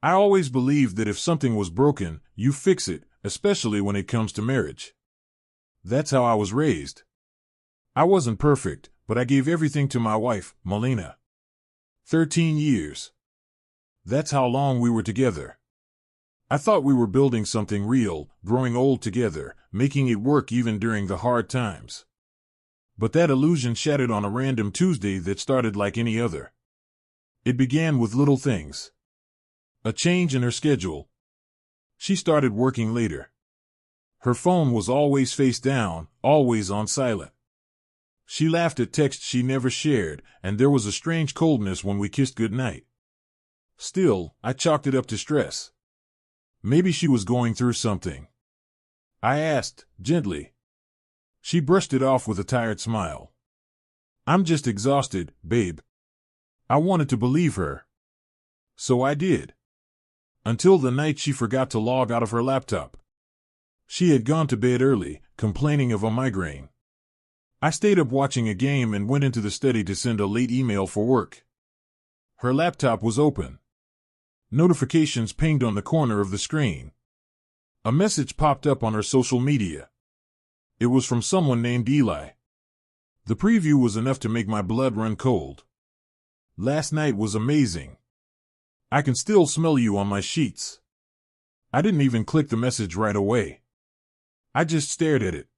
I always believed that if something was broken, you fix it, especially when it comes to marriage. That's how I was raised. I wasn't perfect, but I gave everything to my wife, Melina. 13 years. That's how long we were together. I thought we were building something real, growing old together, making it work even during the hard times. But that illusion shattered on a random Tuesday that started like any other. It began with little things. A change in her schedule. She started working later. Her phone was always face down, always on silent. She laughed at texts she never shared, and there was a strange coldness when we kissed goodnight. Still, I chalked it up to stress. Maybe she was going through something. I asked, gently. She brushed it off with a tired smile. I'm just exhausted, babe. I wanted to believe her. So I did. Until the night she forgot to log out of her laptop. She had gone to bed early, complaining of a migraine. I stayed up watching a game and went into the study to send a late email for work. Her laptop was open. Notifications pinged on the corner of the screen. A message popped up on her social media. It was from someone named Eli. The preview was enough to make my blood run cold. Last night was amazing. I can still smell you on my sheets. I didn't even click the message right away. I just stared at it.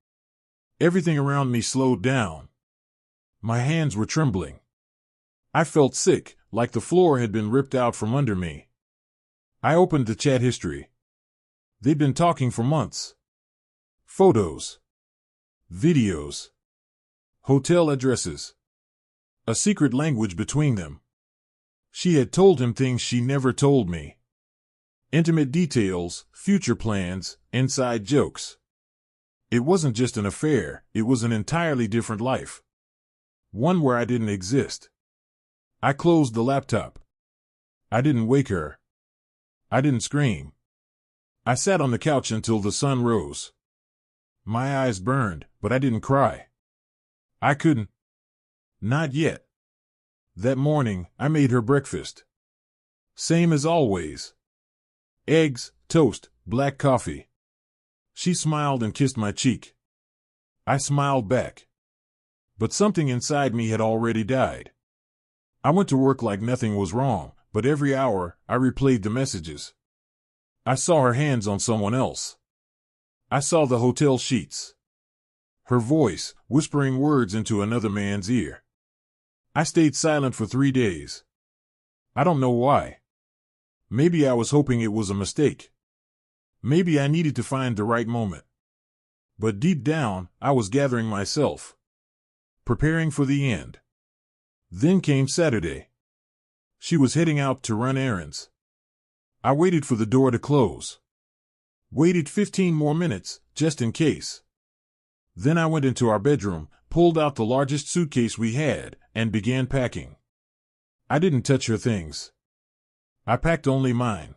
Everything around me slowed down. My hands were trembling. I felt sick, like the floor had been ripped out from under me. I opened the chat history. They'd been talking for months. Photos. Videos. Hotel addresses. A secret language between them. She had told him things she never told me. Intimate details, future plans, inside jokes. It wasn't just an affair, it was an entirely different life. One where I didn't exist. I closed the laptop. I didn't wake her. I didn't scream. I sat on the couch until the sun rose. My eyes burned, but I didn't cry. I couldn't. Not yet. That morning, I made her breakfast. Same as always. Eggs, toast, black coffee. She smiled and kissed my cheek. I smiled back. But something inside me had already died. I went to work like nothing was wrong, but every hour, I replayed the messages. I saw her hands on someone else. I saw the hotel sheets. Her voice, whispering words into another man's ear. I stayed silent for 3 days. I don't know why. Maybe I was hoping it was a mistake. Maybe I needed to find the right moment. But deep down, I was gathering myself. Preparing for the end. Then came Saturday. She was heading out to run errands. I waited for the door to close. Waited 15 more minutes, just in case. Then I went into our bedroom, pulled out the largest suitcase we had, and began packing. I didn't touch her things. I packed only mine.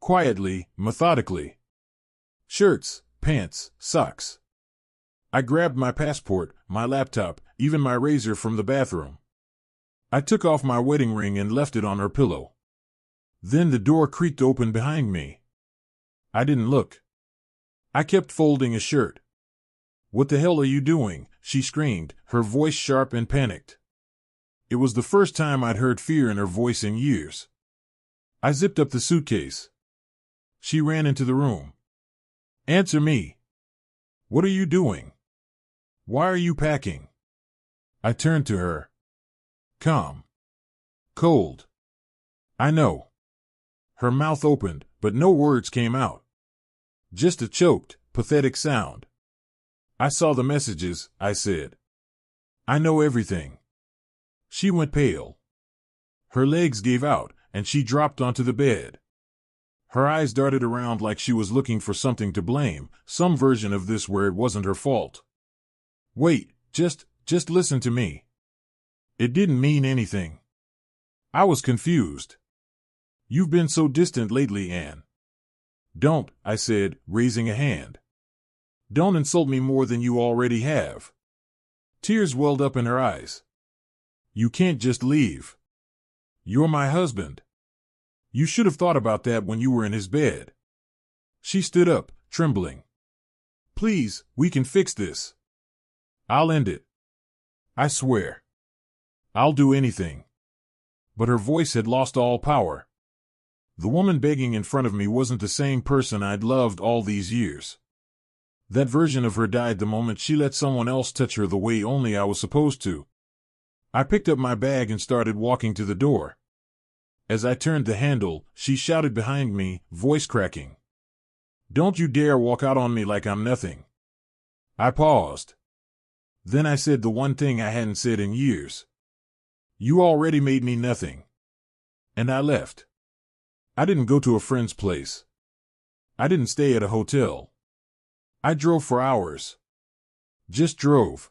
Quietly, methodically. Shirts, pants, socks. I grabbed my passport, my laptop, even my razor from the bathroom. I took off my wedding ring and left it on her pillow. Then the door creaked open behind me. I didn't look. I kept folding a shirt. "What the hell are you doing?" she screamed, her voice sharp and panicked. It was the first time I'd heard fear in her voice in years. I zipped up the suitcase. She ran into the room. "Answer me. What are you doing? Why are you packing?" I turned to her. Calm. Cold. I know. Her mouth opened, but no words came out. Just a choked, pathetic sound. "I saw the messages," I said. "I know everything." She went pale. Her legs gave out, and she dropped onto the bed. Her eyes darted around like she was looking for something to blame, some version of this where it wasn't her fault. "Wait, just listen to me." It didn't mean anything. I was confused. "You've been so distant lately, Anne." "Don't," I said, raising a hand. "Don't insult me more than you already have." Tears welled up in her eyes. "You can't just leave. You're my husband." You should have thought about that when you were in his bed. She stood up, trembling. Please, we can fix this. I'll end it. I swear. I'll do anything. But her voice had lost all power. The woman begging in front of me wasn't the same person I'd loved all these years. That version of her died the moment she let someone else touch her the way only I was supposed to. I picked up my bag and started walking to the door. As I turned the handle, she shouted behind me, voice cracking. Don't you dare walk out on me like I'm nothing. I paused. Then I said the one thing I hadn't said in years. You already made me nothing. And I left. I didn't go to a friend's place. I didn't stay at a hotel. I drove for hours. Just drove.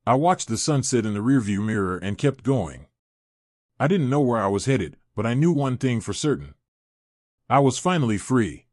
I watched the sunset in the rearview mirror and kept going. I didn't know where I was headed, but I knew one thing for certain. I was finally free.